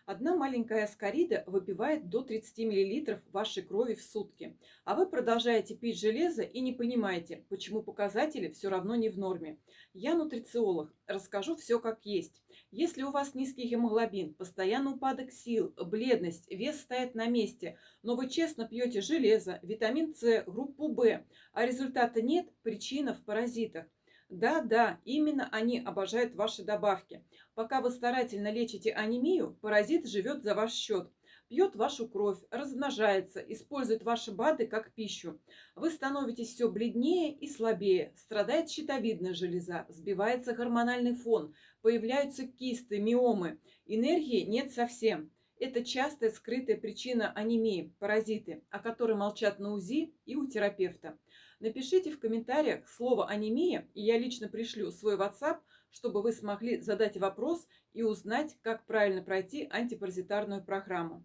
Одна маленькая аскарида выпивает до 30 мл вашей крови в сутки, а вы продолжаете пить железо и не понимаете, почему показатели все равно не в норме. Я нутрициолог, расскажу все как есть. Если у вас низкий гемоглобин, постоянный упадок сил, бледность, вес стоит на месте, но вы честно пьете железо, витамин С, группу В, а результата нет, причина в паразитах. Да, именно они обожают ваши добавки. Пока вы старательно лечите анемию, паразит живет за ваш счет. Пьет вашу кровь, размножается, использует ваши БАДы как пищу. Вы становитесь все бледнее и слабее, страдает щитовидная железа, сбивается гормональный фон, появляются кисты, миомы. Энергии нет совсем. Это частая скрытая причина анемии, паразиты, о которой молчат на УЗИ и у терапевта. Напишите в комментариях слово «анемия», и я лично пришлю свой WhatsApp, чтобы вы смогли задать вопрос и узнать, как правильно пройти антипаразитарную программу.